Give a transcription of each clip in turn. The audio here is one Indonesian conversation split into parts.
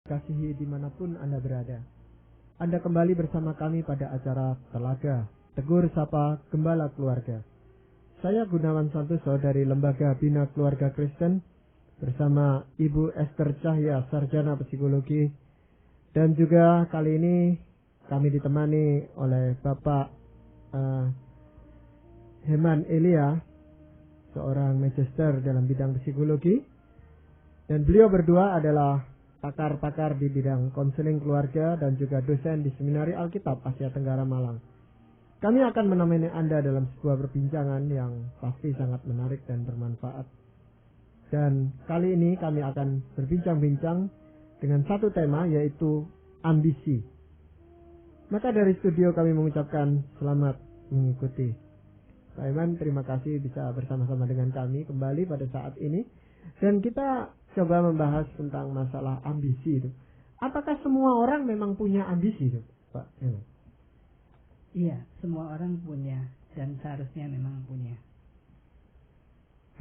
Kasihi dimanapun Anda berada. Anda kembali bersama kami pada acara Telaga Tegur Sapa Gembala Keluarga. Saya Gunawan Santoso dari Lembaga Bina Keluarga Kristen bersama Ibu Esther Cahya, Sarjana Psikologi, dan juga kali ini kami ditemani oleh Bapak Heman Elia, seorang magister dalam bidang psikologi, dan beliau berdua adalah pakar-pakar di bidang konseling keluarga dan juga dosen di Seminari Alkitab Asia Tenggara Malang. Kami akan menemani Anda dalam sebuah perbincangan yang pasti sangat menarik dan bermanfaat. Dan kali ini kami akan berbincang-bincang dengan satu tema, yaitu ambisi. Maka dari studio kami mengucapkan selamat mengikuti. Pak Iman, terima kasih bisa bersama-sama dengan kami kembali pada saat ini. Dan kita coba membahas tentang masalah ambisi itu. Apakah semua orang memang punya ambisi itu, Pak Iman? Iya, semua orang punya dan seharusnya memang punya.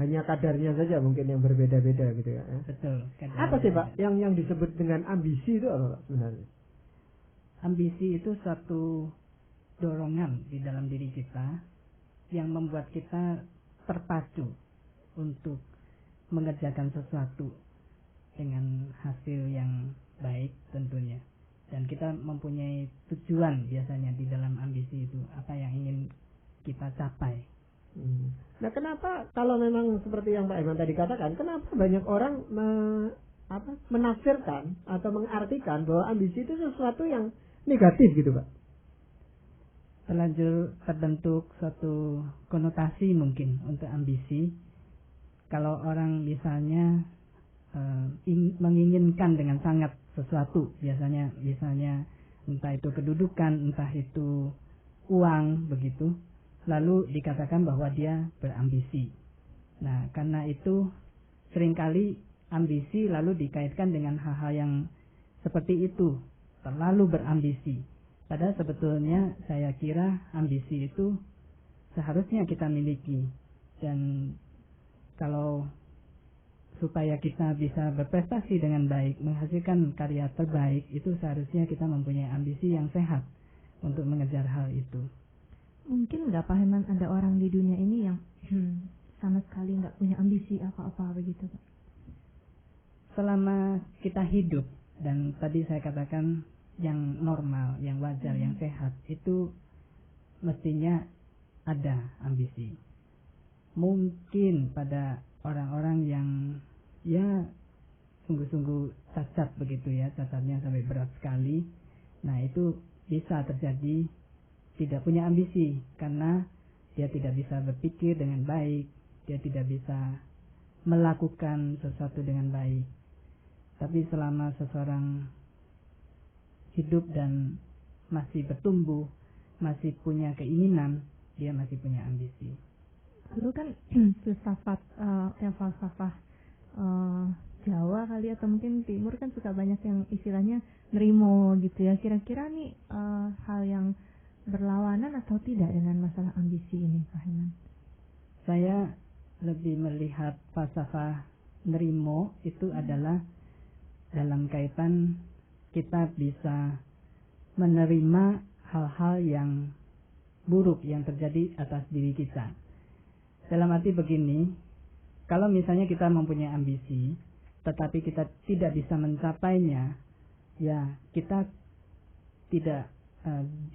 Hanya kadarnya saja mungkin yang berbeda-beda gitu ya. Betul. Apa sih Pak yang disebut dengan ambisi itu apa Pak sebenarnya? Ambisi itu suatu dorongan di dalam diri kita yang membuat kita terpacu untuk mengerjakan sesuatu dengan hasil yang baik tentunya. Dan kita mempunyai tujuan biasanya di dalam ambisi itu, apa yang ingin kita capai. Nah, kenapa kalau memang seperti yang Pak Iman tadi katakan, kenapa banyak orang menafsirkan atau mengartikan bahwa ambisi itu sesuatu yang negatif gitu Pak? Terlanjur terbentuk suatu konotasi mungkin untuk ambisi. Kalau orang misalnya menginginkan dengan sangat sesuatu, biasanya misalnya entah itu kedudukan, entah itu uang begitu, lalu dikatakan bahwa dia berambisi. Nah, karena itu seringkali ambisi lalu dikaitkan dengan hal-hal yang seperti itu, terlalu berambisi. Padahal sebetulnya saya kira ambisi itu seharusnya kita miliki, dan kalau supaya kita bisa berprestasi dengan baik, menghasilkan karya terbaik, itu seharusnya kita mempunyai ambisi yang sehat untuk mengejar hal itu. Mungkin nggak Pak Heman ada orang di dunia ini yang sama sekali nggak punya ambisi apa-apa begitu Pak? Selama kita hidup, dan tadi saya katakan yang normal, yang wajar, yang sehat, itu mestinya ada ambisi. Mungkin pada orang-orang yang ya sungguh-sungguh cacat begitu ya, cacatnya sampai berat sekali, nah itu bisa terjadi tidak punya ambisi karena dia tidak bisa berpikir dengan baik, dia tidak bisa melakukan sesuatu dengan baik. Tapi selama seseorang hidup dan masih bertumbuh, masih punya keinginan, dia masih punya ambisi. Dulu kan filsafat falsafah Jawa kali atau mungkin Timur kan suka banyak yang istilahnya nerimo gitu ya. Kira-kira nih hal yang berlawanan atau tidak dengan masalah ambisi ini, Pak Heman? Saya lebih melihat falsafah nerimo itu adalah dalam kaitan kita bisa menerima hal-hal yang buruk yang terjadi atas diri kita. Dalam arti begini, kalau misalnya kita mempunyai ambisi, tetapi kita tidak bisa mencapainya, ya kita tidak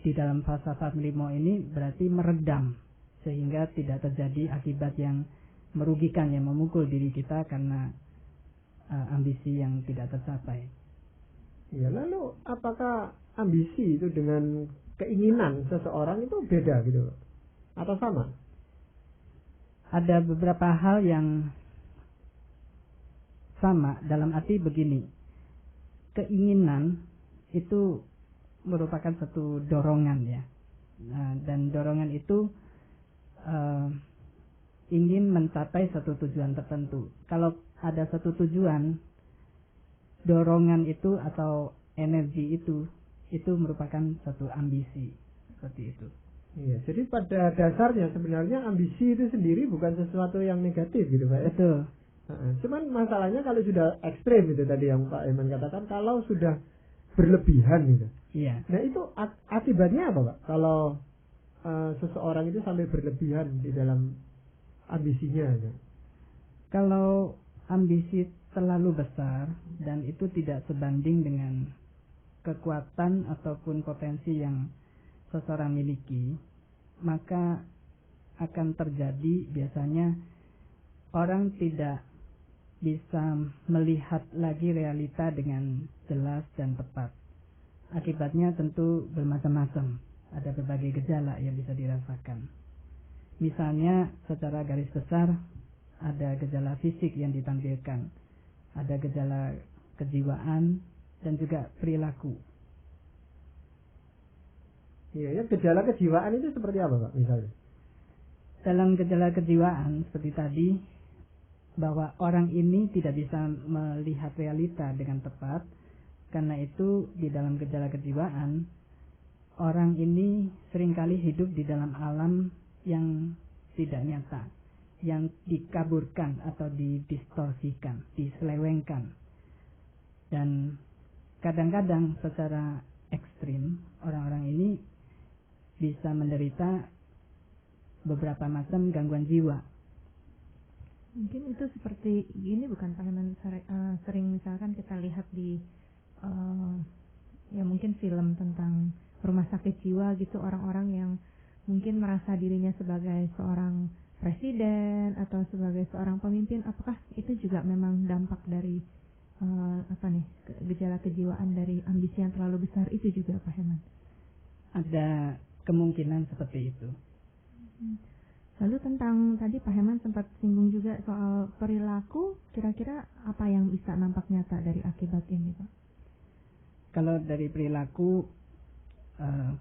di dalam falsafat nerimo ini berarti meredam, sehingga tidak terjadi akibat yang merugikan, yang memukul diri kita karena ambisi yang tidak tercapai. Ya, lalu apakah ambisi itu dengan keinginan seseorang itu beda gitu atau sama? Ada beberapa hal yang sama, dalam arti begini, keinginan itu merupakan satu dorongan ya, dan dorongan itu ingin mencapai satu tujuan tertentu. Kalau ada satu tujuan, dorongan itu atau energi itu merupakan satu ambisi, seperti itu. Iya, jadi pada dasarnya sebenarnya ambisi itu sendiri bukan sesuatu yang negatif gitu Pak. Betul. Cuman masalahnya kalau sudah ekstrim itu tadi yang Pak Eman katakan, kalau sudah berlebihan gitu. Iya. Nah itu akibatnya apa Pak? Kalau seseorang itu sampai berlebihan di dalam ambisinya gitu. Kalau ambisi terlalu besar dan itu tidak sebanding dengan kekuatan ataupun potensi yang seseorang miliki, maka akan terjadi biasanya orang tidak bisa melihat lagi realita dengan jelas dan tepat. Akibatnya tentu bermacam-macam. Ada berbagai gejala yang bisa dirasakan. Misalnya secara garis besar ada gejala fisik yang ditampilkan, ada gejala kejiwaan dan juga perilaku. Iya, ya, gejala kejiwaan itu seperti apa Pak misalnya? Dalam gejala kejiwaan seperti tadi, bahwa orang ini tidak bisa melihat realita dengan tepat. Karena itu di dalam gejala kejiwaan, orang ini seringkali hidup di dalam alam yang tidak nyata, yang dikaburkan atau didistorsikan, diselewengkan. Dan kadang-kadang secara ekstrim orang-orang ini bisa menderita beberapa macam gangguan jiwa. Mungkin itu seperti gini bukan Pak Heman, sering misalkan kita lihat di ya mungkin film tentang rumah sakit jiwa gitu, orang-orang yang mungkin merasa dirinya sebagai seorang presiden atau sebagai seorang pemimpin. Apakah itu juga memang dampak dari gejala kejiwaan dari ambisi yang terlalu besar itu juga Pak Heman? Ada kemungkinan seperti itu. Lalu tentang tadi Pak Heman sempat singgung juga soal perilaku, kira-kira apa yang bisa nampak nyata dari akibat ini Pak? Kalau dari perilaku,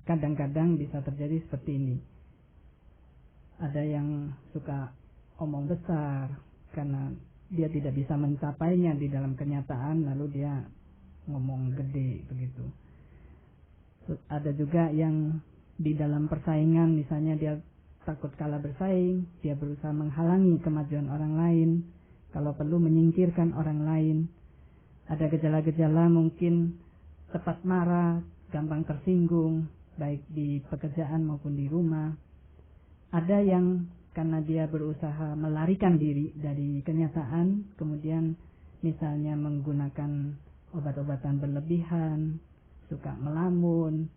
kadang-kadang bisa terjadi seperti ini. Ada yang suka omong besar karena dia tidak bisa mencapainya di dalam kenyataan, lalu dia ngomong gede begitu. Ada juga yang di dalam persaingan, misalnya dia takut kalah bersaing, dia berusaha menghalangi kemajuan orang lain, kalau perlu menyingkirkan orang lain. Ada gejala-gejala mungkin cepat marah, gampang tersinggung, baik di pekerjaan maupun di rumah. Ada yang karena dia berusaha melarikan diri dari kenyataan, kemudian misalnya menggunakan obat-obatan berlebihan, suka melamun,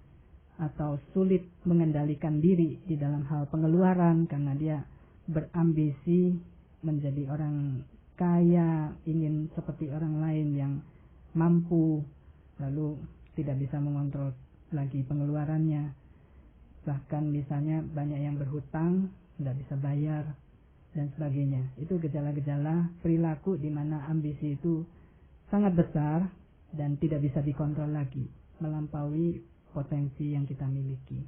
atau sulit mengendalikan diri di dalam hal pengeluaran karena dia berambisi menjadi orang kaya, ingin seperti orang lain yang mampu, lalu tidak bisa mengontrol lagi pengeluarannya. Bahkan misalnya banyak yang berhutang, tidak bisa bayar, dan sebagainya. Itu gejala-gejala perilaku di mana ambisi itu sangat besar dan tidak bisa dikontrol lagi, melampaui potensi yang kita miliki.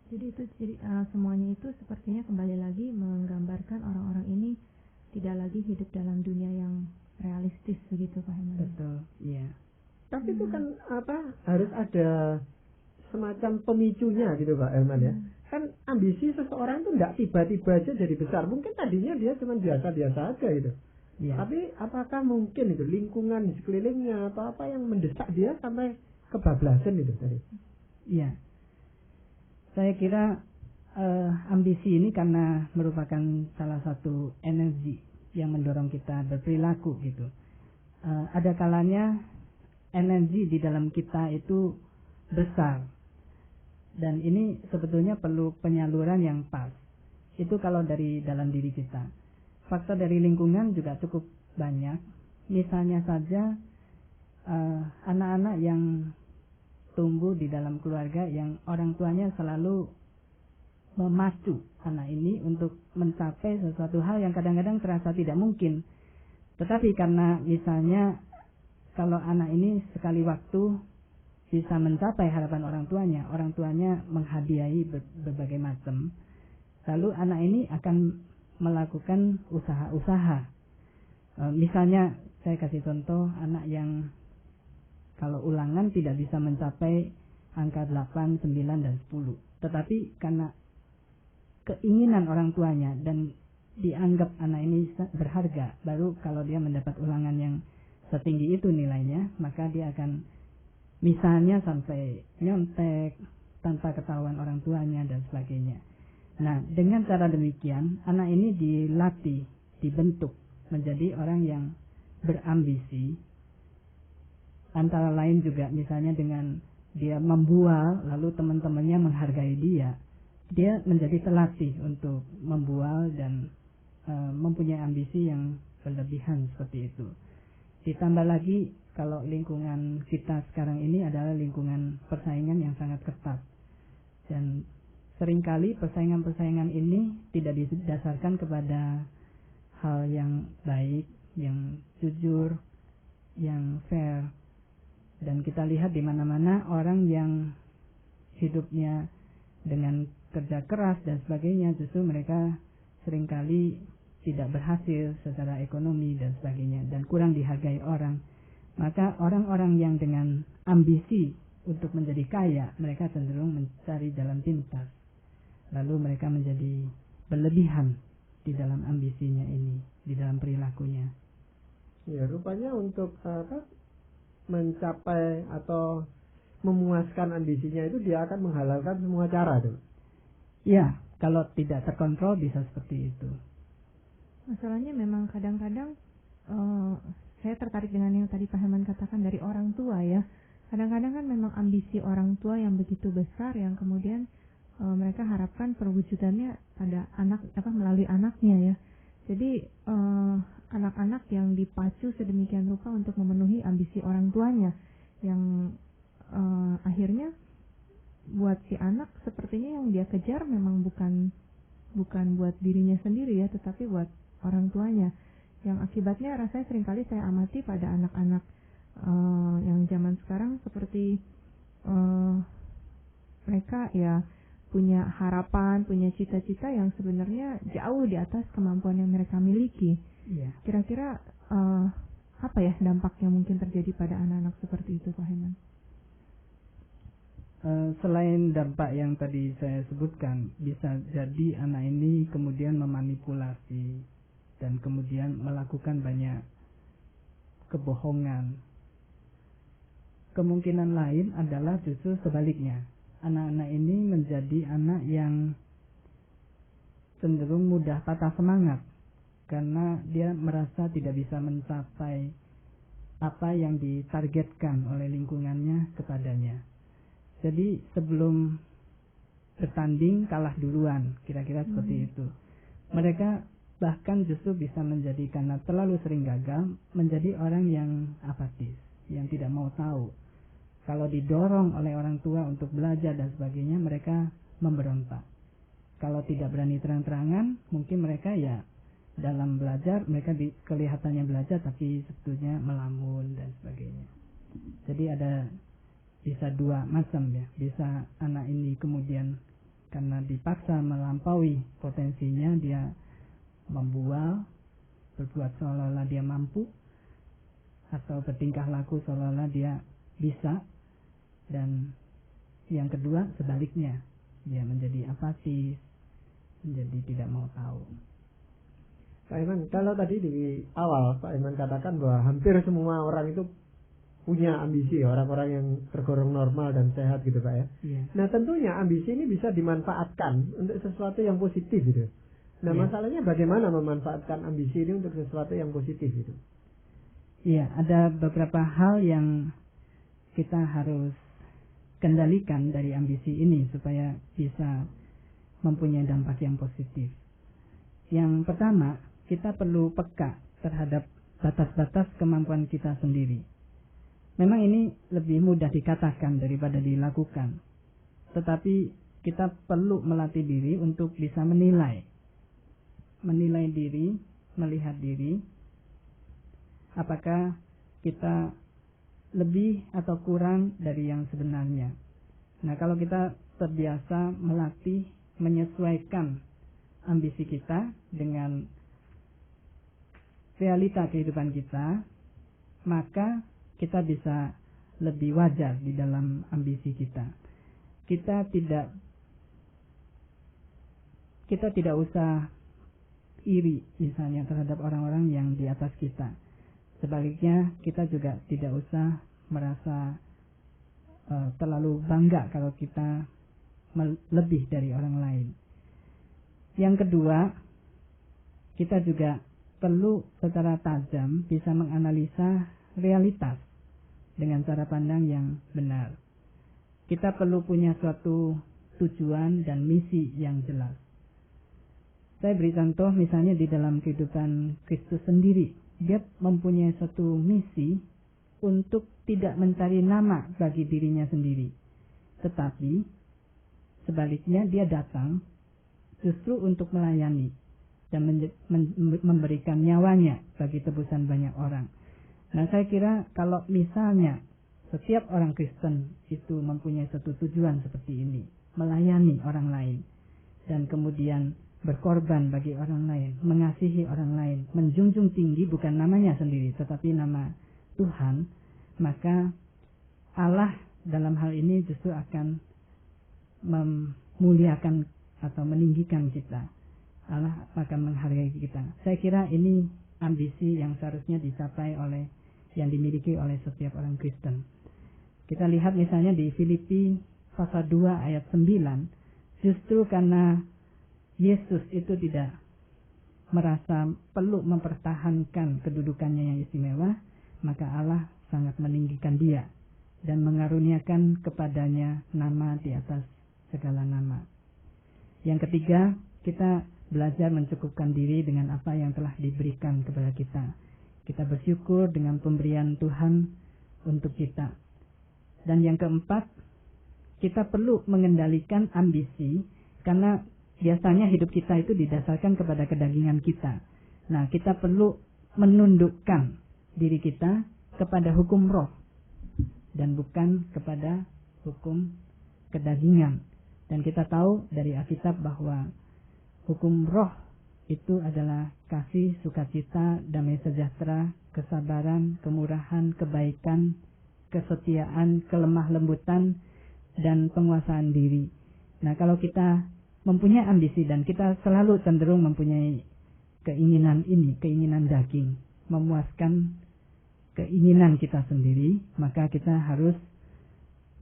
Jadi semuanya itu sepertinya kembali lagi menggambarkan orang-orang ini tidak lagi hidup dalam dunia yang realistis begitu Pak Heman. Betul, iya. Tapi itu kan harus ada semacam pemicunya gitu Pak Herman ya. Kan ambisi seseorang itu tidak tiba-tiba aja jadi besar. Mungkin tadinya dia cuma biasa-biasa aja gitu. Ya. Tapi apakah mungkin itu lingkungan di sekelilingnya atau apa yang mendesak dia sampai kebablasan itu tadi? Iya. Saya kira ambisi ini karena merupakan salah satu energi yang mendorong kita berperilaku gitu. Ada kalanya energi di dalam kita itu besar, dan ini sebetulnya perlu penyaluran yang pas. Itu kalau dari dalam diri kita. Faktor dari lingkungan juga cukup banyak. Misalnya saja anak-anak yang tumbuh di dalam keluarga yang orang tuanya selalu memacu anak ini untuk mencapai sesuatu hal yang kadang-kadang terasa tidak mungkin. Tetapi karena misalnya kalau anak ini sekali waktu bisa mencapai harapan orang tuanya menghadiahi berbagai macam, lalu anak ini akan melakukan usaha-usaha. Misalnya saya kasih contoh anak yang kalau ulangan tidak bisa mencapai angka 8, 9, dan 10. Tetapi karena keinginan orang tuanya dan dianggap anak ini berharga, baru kalau dia mendapat ulangan yang setinggi itu nilainya, maka dia akan misalnya sampai nyontek tanpa ketahuan orang tuanya dan sebagainya. Nah, dengan cara demikian anak ini dilatih, dibentuk menjadi orang yang berambisi, antara lain juga misalnya dengan dia membual lalu teman-temannya menghargai dia menjadi terlatih untuk membual dan mempunyai ambisi yang berlebihan seperti itu. Ditambah lagi kalau lingkungan kita sekarang ini adalah lingkungan persaingan yang sangat ketat, dan seringkali persaingan-persaingan ini tidak didasarkan kepada hal yang baik, yang jujur, yang fair. Dan kita lihat di mana-mana orang yang hidupnya dengan kerja keras dan sebagainya, justru mereka seringkali tidak berhasil secara ekonomi dan sebagainya, dan kurang dihargai orang. Maka orang-orang yang dengan ambisi untuk menjadi kaya, mereka cenderung mencari jalan pintas, lalu mereka menjadi berlebihan di dalam ambisinya ini, di dalam perilakunya. Ya, rupanya untuk mencapai atau memuaskan ambisinya itu dia akan menghalalkan semua cara tuh. Ya, kalau tidak terkontrol bisa seperti itu. Masalahnya memang kadang-kadang saya tertarik dengan yang tadi Pak Herman katakan dari orang tua ya. Kadang-kadang kan memang ambisi orang tua yang begitu besar yang kemudian mereka harapkan perwujudannya pada anak melalui anaknya ya. Jadi anak-anak yang dipacu sedemikian rupa untuk memenuhi ambisi orang tuanya, yang akhirnya buat si anak sepertinya yang dia kejar memang bukan buat dirinya sendiri ya, tetapi buat orang tuanya, yang akibatnya rasanya seringkali saya amati pada anak-anak yang zaman sekarang seperti mereka ya punya harapan, punya cita-cita yang sebenarnya jauh di atas kemampuan yang mereka miliki. Ya. Kira-kira apa ya dampak yang mungkin terjadi pada anak-anak seperti itu, Pak Herman? Selain dampak yang tadi saya sebutkan, bisa jadi anak ini kemudian memanipulasi dan kemudian melakukan banyak kebohongan. Kemungkinan lain adalah justru sebaliknya. Anak-anak ini menjadi anak yang cenderung mudah patah semangat karena dia merasa tidak bisa mencapai apa yang ditargetkan oleh lingkungannya kepadanya. Jadi sebelum bertanding kalah duluan, kira-kira seperti itu. Mereka bahkan justru bisa menjadi, karena terlalu sering gagal, menjadi orang yang apatis, yang tidak mau tahu. Kalau didorong oleh orang tua untuk belajar dan sebagainya, mereka memberontak. Kalau tidak berani terang-terangan, mungkin mereka ya dalam belajar, mereka kelihatannya belajar tapi sebetulnya melamun dan sebagainya. Jadi bisa dua macam ya. Bisa anak ini kemudian karena dipaksa melampaui potensinya, dia membual, berbuat seolah-olah dia mampu, atau bertingkah laku seolah-olah dia bisa. Dan yang kedua sebaliknya, dia menjadi apatis, menjadi tidak mau tahu. Pak Iman, kalau tadi di awal Pak Iman katakan bahwa hampir semua orang itu punya ambisi, orang-orang yang tergolong normal dan sehat gitu Pak ya. Iya. Nah tentunya ambisi ini bisa dimanfaatkan untuk sesuatu yang positif gitu. Nah masalahnya bagaimana memanfaatkan ambisi ini untuk sesuatu yang positif gitu. Iya, ada beberapa hal yang kita harus kendalikan dari ambisi ini supaya bisa mempunyai dampak yang positif. Yang pertama, kita perlu peka terhadap batas-batas kemampuan kita sendiri. Memang ini lebih mudah dikatakan daripada dilakukan, tetapi kita perlu melatih diri untuk bisa menilai diri, melihat diri, apakah kita lebih atau kurang dari yang sebenarnya. Nah, kalau kita terbiasa melatih, menyesuaikan ambisi kita dengan realita kehidupan kita, maka kita bisa lebih wajar di dalam ambisi kita. Kita tidak usah iri misalnya terhadap orang-orang yang di atas kita. Sebaliknya kita juga tidak usah merasa terlalu bangga kalau kita lebih dari orang lain. Yang kedua, kita juga perlu secara tajam bisa menganalisa realitas dengan cara pandang yang benar. Kita perlu punya suatu tujuan dan misi yang jelas. Saya beri contoh misalnya di dalam kehidupan Kristus sendiri. Dia mempunyai suatu misi untuk tidak mencari nama bagi dirinya sendiri. Tetapi sebaliknya dia datang justru untuk melayani dan memberikan nyawanya bagi tebusan banyak orang. Nah, saya kira kalau misalnya setiap orang Kristen itu mempunyai satu tujuan seperti ini, melayani orang lain, dan kemudian berkorban bagi orang lain, mengasihi orang lain, menjunjung tinggi bukan namanya sendiri, tetapi nama Tuhan, maka Allah dalam hal ini justru akan memuliakan atau meninggikan kita. Allah akan menghargai kita. Saya kira ini ambisi yang seharusnya dicapai yang dimiliki oleh setiap orang Kristen. Kita lihat misalnya di Filipi pasal 2 ayat 9, justru karena Yesus itu tidak merasa perlu mempertahankan kedudukannya yang istimewa, maka Allah sangat meninggikan dia dan mengaruniakan kepadanya nama di atas segala nama. Yang ketiga, kita belajar mencukupkan diri dengan apa yang telah diberikan kepada kita. Kita bersyukur dengan pemberian Tuhan untuk kita. Dan yang keempat, kita perlu mengendalikan ambisi, karena biasanya hidup kita itu didasarkan kepada kedagingan kita. Nah, kita perlu menundukkan diri kita kepada hukum roh dan bukan kepada hukum kedagingan. Dan kita tahu dari Alkitab bahwa hukum roh itu adalah kasih, sukacita, damai sejahtera, kesabaran, kemurahan, kebaikan, kesetiaan, kelemah lembutan, dan penguasaan diri. Nah, kalau kita mempunyai ambisi dan kita selalu cenderung mempunyai keinginan ini, keinginan daging, memuaskan keinginan kita sendiri, maka kita harus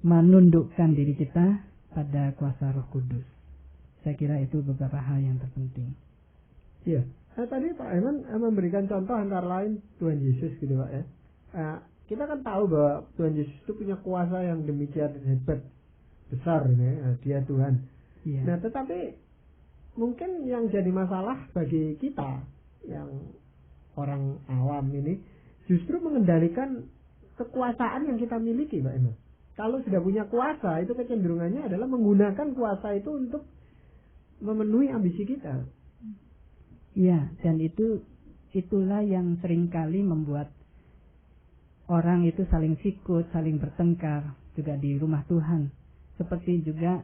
menundukkan diri kita pada kuasa Roh Kudus. Saya kira itu beberapa hal yang terpenting. Iya. Tadi Pak Eman memberikan contoh antara lain Tuhan Yesus gitu Pak ya. Kita kan tahu bahwa Tuhan Yesus itu punya kuasa yang demikian hebat, besar ini, dia Tuhan. Iya. Nah, tetapi mungkin yang jadi masalah bagi kita yang orang awam ini justru mengendalikan kekuasaan yang kita miliki Pak Eman. Kalau sudah punya kuasa, itu kecenderungannya adalah menggunakan kuasa itu untuk memenuhi ambisi kita. Ya, dan itulah yang seringkali membuat orang itu saling sikut, saling bertengkar juga di rumah Tuhan. Seperti juga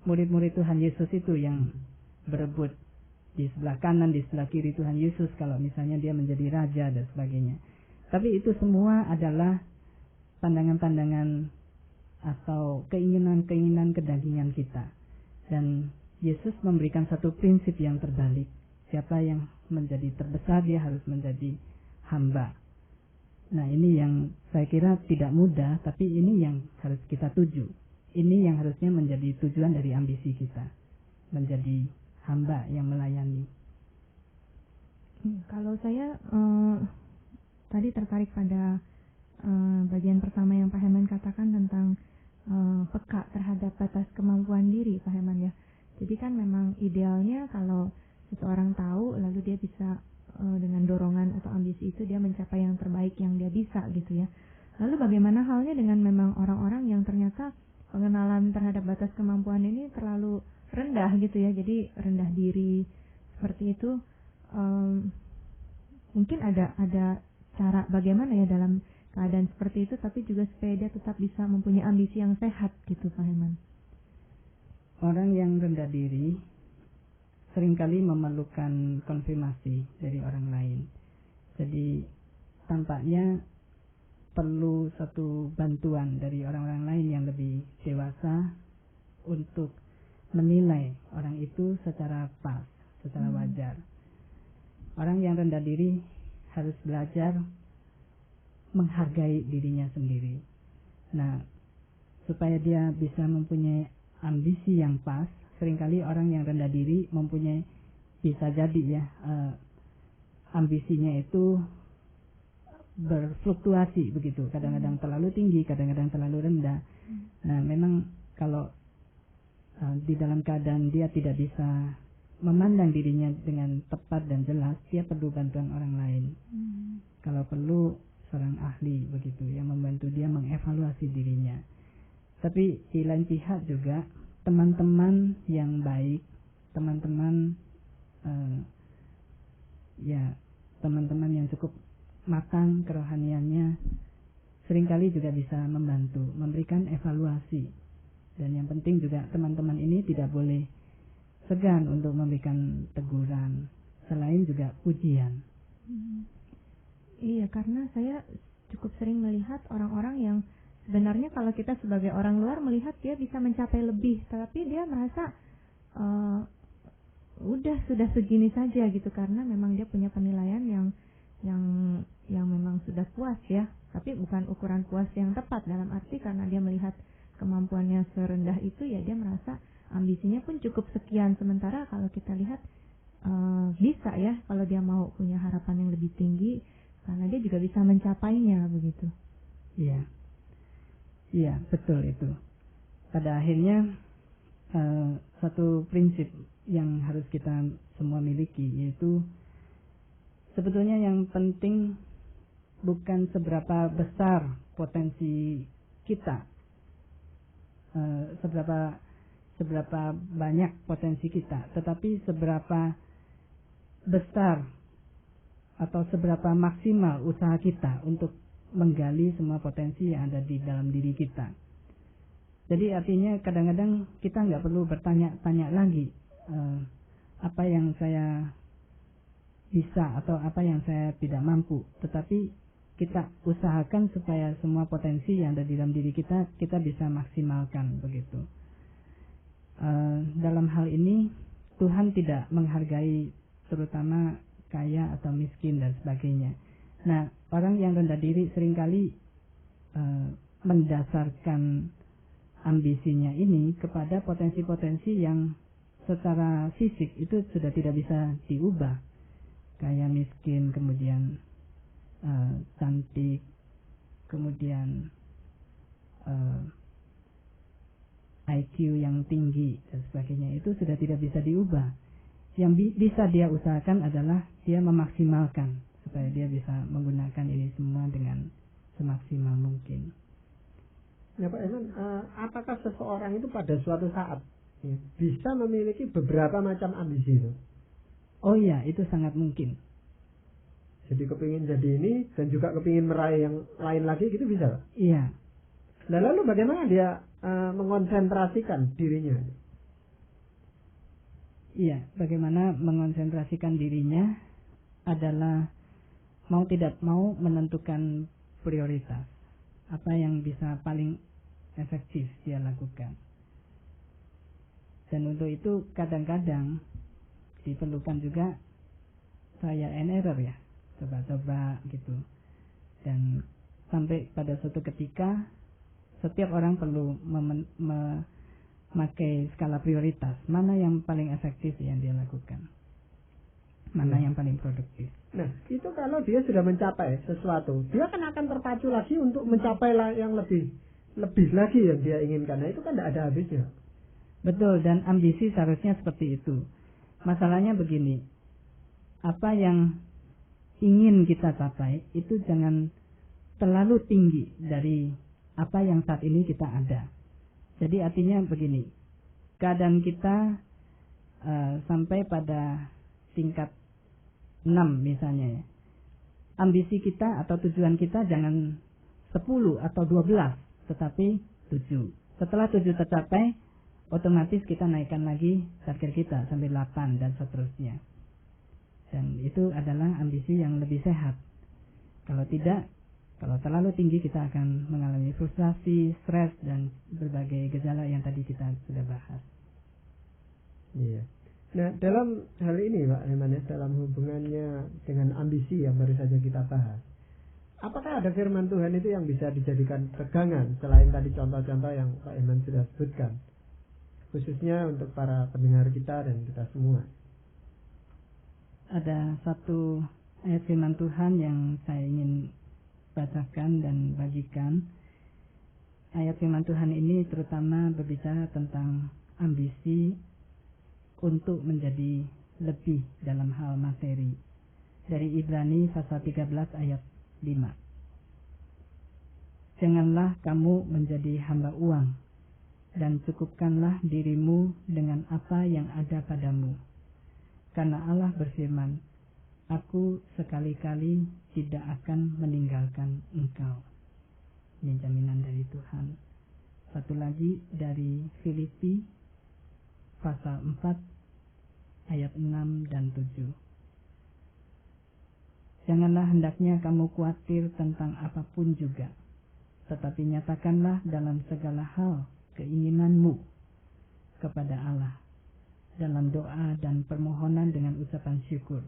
murid-murid Tuhan Yesus itu yang berebut di sebelah kanan, di sebelah kiri Tuhan Yesus kalau misalnya dia menjadi raja dan sebagainya. Tapi itu semua adalah pandangan-pandangan atau keinginan-keinginan kedagingan kita. Dan Yesus memberikan satu prinsip yang terbalik. Siapa yang menjadi terbesar, dia harus menjadi hamba. Nah, ini yang saya kira tidak mudah, tapi ini yang harus kita tuju. Ini yang harusnya menjadi tujuan dari ambisi kita. Menjadi hamba yang melayani. Kalau saya tadi tertarik pada bagian pertama yang Pak Heman katakan tentang peka terhadap batas kemampuan diri, Pak Heman ya. Jadi kan memang idealnya kalau seseorang tahu lalu dia bisa dengan dorongan atau ambisi itu dia mencapai yang terbaik yang dia bisa gitu ya. Lalu bagaimana halnya dengan memang orang-orang yang ternyata pengenalan terhadap batas kemampuan ini terlalu rendah gitu ya, jadi rendah diri seperti itu. Mungkin ada cara bagaimana ya dalam keadaan seperti itu, tapi juga supaya dia tetap bisa mempunyai ambisi yang sehat gitu Pak Heman. Orang yang rendah diri seringkali memerlukan konfirmasi dari orang lain. Jadi tampaknya perlu satu bantuan dari orang-orang lain yang lebih dewasa untuk menilai orang itu secara pas, secara wajar. Orang yang rendah diri harus belajar menghargai dirinya sendiri. Nah, supaya dia bisa mempunyai ambisi yang pas, seringkali orang yang rendah diri mempunyai, bisa jadi ya, ambisinya itu berfluktuasi begitu, kadang-kadang terlalu tinggi, kadang-kadang terlalu rendah. Nah, memang kalau di dalam keadaan dia tidak bisa memandang dirinya dengan tepat dan jelas, dia perlu bantuan orang lain. Kalau perlu seorang ahli begitu yang membantu dia mengevaluasi dirinya. Tapi di lain pihak juga teman-teman yang baik, teman-teman teman-teman yang cukup matang kerohaniannya, seringkali juga bisa membantu, memberikan evaluasi. Dan yang penting juga teman-teman ini tidak boleh segan untuk memberikan teguran, selain juga pujian. Iya, karena saya cukup sering melihat orang-orang yang sebenarnya kalau kita sebagai orang luar melihat dia bisa mencapai lebih, tapi dia merasa udah sudah segini saja gitu, karena memang dia punya penilaian yang memang sudah puas ya, tapi bukan ukuran puas yang tepat, dalam arti karena dia melihat kemampuannya serendah itu ya dia merasa ambisinya pun cukup sekian. Sementara kalau kita lihat bisa ya kalau dia mau punya harapan yang lebih tinggi, karena dia juga bisa mencapainya begitu. Iya betul itu. Pada akhirnya satu prinsip yang harus kita semua miliki, yaitu sebetulnya yang penting bukan seberapa besar potensi kita, seberapa banyak potensi kita, tetapi seberapa besar atau seberapa maksimal usaha kita untuk menggali semua potensi yang ada di dalam diri kita. Jadi artinya kadang-kadang kita nggak perlu bertanya-tanya lagi apa yang saya bisa atau apa yang saya tidak mampu, tetapi kita usahakan supaya semua potensi yang ada di dalam diri kita bisa maksimalkan begitu. Dalam hal ini Tuhan tidak menghargai terutama kaya atau miskin dan sebagainya. Nah, orang yang rendah diri seringkali mendasarkan ambisinya ini kepada potensi-potensi yang secara fisik itu sudah tidak bisa diubah. Kaya miskin, kemudian cantik, kemudian IQ yang tinggi dan sebagainya, itu sudah tidak bisa diubah. Yang bisa dia usahakan adalah dia memaksimalkan supaya dia bisa menggunakan ini semua dengan semaksimal mungkin. Ya Pak Eman, apakah seseorang itu pada suatu saat bisa memiliki beberapa macam ambisi itu? Oh iya, itu sangat mungkin. Jadi kepingin jadi ini dan juga kepingin meraih yang lain lagi, gitu bisa Pak? Iya. Dan lalu bagaimana dia mengonsentrasikan dirinya? Iya, bagaimana mengonsentrasikan dirinya adalah mau tidak mau menentukan prioritas. Apa yang bisa paling efektif dia lakukan. Dan untuk itu kadang-kadang diperlukan juga trial and error ya, coba-coba gitu. Dan sampai pada suatu ketika setiap orang perlu memakai skala prioritas, mana yang paling efektif yang dia lakukan, mana yang paling produktif. Nah, itu kalau dia sudah mencapai sesuatu, dia kan akan terpacu lagi untuk mencapai yang lebih lagi yang dia inginkan. Nah, itu kan tidak ada habisnya. Betul, dan ambisi seharusnya seperti itu. Masalahnya begini, apa yang ingin kita capai itu jangan terlalu tinggi dari apa yang saat ini kita ada. Jadi artinya begini, keadaan kita sampai pada tingkat 6 misalnya ya. Ambisi kita atau tujuan kita jangan 10 atau 12, tetapi 7. Setelah 7 tercapai, otomatis kita naikkan lagi target kita sampai 8 dan seterusnya. Dan itu adalah ambisi yang lebih sehat. Kalau tidak, kalau terlalu tinggi kita akan mengalami frustrasi, stres, dan berbagai gejala yang tadi kita sudah bahas. Iya. Nah, dalam hal ini Pak Heman ya, dalam hubungannya dengan ambisi yang baru saja kita bahas, apakah ada firman Tuhan itu yang bisa dijadikan pegangan selain tadi contoh-contoh yang Pak Heman sudah sebutkan, khususnya untuk para pendengar kita dan kita semua? Ada satu ayat firman Tuhan yang saya ingin bacakan dan bagikan. Ayat firman Tuhan ini terutama berbicara tentang ambisi untuk menjadi lebih dalam hal materi. Dari Ibrani pasal 13 ayat 5. Janganlah kamu menjadi hamba uang, dan cukupkanlah dirimu dengan apa yang ada padamu. Karena Allah berfirman, Aku sekali-kali tidak akan meninggalkan engkau. Ini jaminan dari Tuhan. Satu lagi dari Filipi pasal 4 ayat 6 dan 7. Janganlah hendaknya kamu khawatir tentang apapun juga, tetapi nyatakanlah dalam segala hal keinginanmu kepada Allah dalam doa dan permohonan dengan ucapan syukur.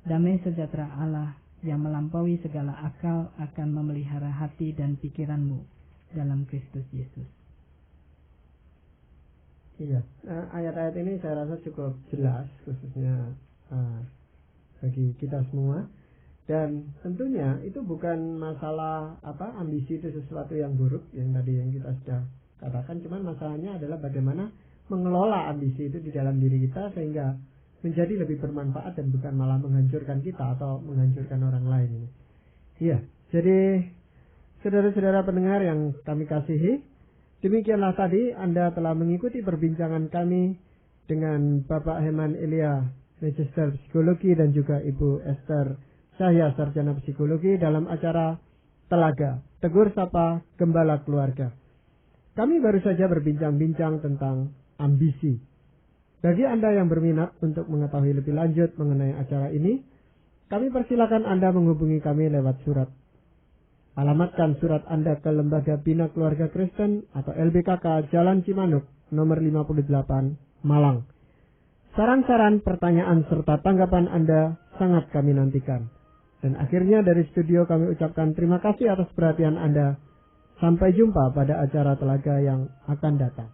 Damai sejahtera Allah yang melampaui segala akal akan memelihara hati dan pikiranmu dalam Kristus Yesus. Iya, ayat-ayat ini saya rasa cukup jelas, khususnya bagi kita semua. Dan tentunya itu bukan masalah ambisi itu sesuatu yang buruk yang tadi yang kita sudah katakan. Cuman masalahnya adalah bagaimana mengelola ambisi itu di dalam diri kita sehingga menjadi lebih bermanfaat dan bukan malah menghancurkan kita atau menghancurkan orang lain. Iya, jadi saudara-saudara pendengar yang kami kasihi, demikianlah tadi Anda telah mengikuti perbincangan kami dengan Bapak Heman Elia, Magister Psikologi, dan juga Ibu Esther Cahya, Sarjana Psikologi, dalam acara Telaga, Tegur Sapa Gembala Keluarga. Kami baru saja berbincang-bincang tentang ambisi. Bagi Anda yang berminat untuk mengetahui lebih lanjut mengenai acara ini, kami persilakan Anda menghubungi kami lewat surat. Alamatkan surat Anda ke Lembaga Bina Keluarga Kristen atau LBKK Jalan Cimanuk, nomor 58, Malang. Saran-saran, pertanyaan, serta tanggapan Anda sangat kami nantikan. Dan akhirnya dari studio kami ucapkan terima kasih atas perhatian Anda. Sampai jumpa pada acara Telaga yang akan datang.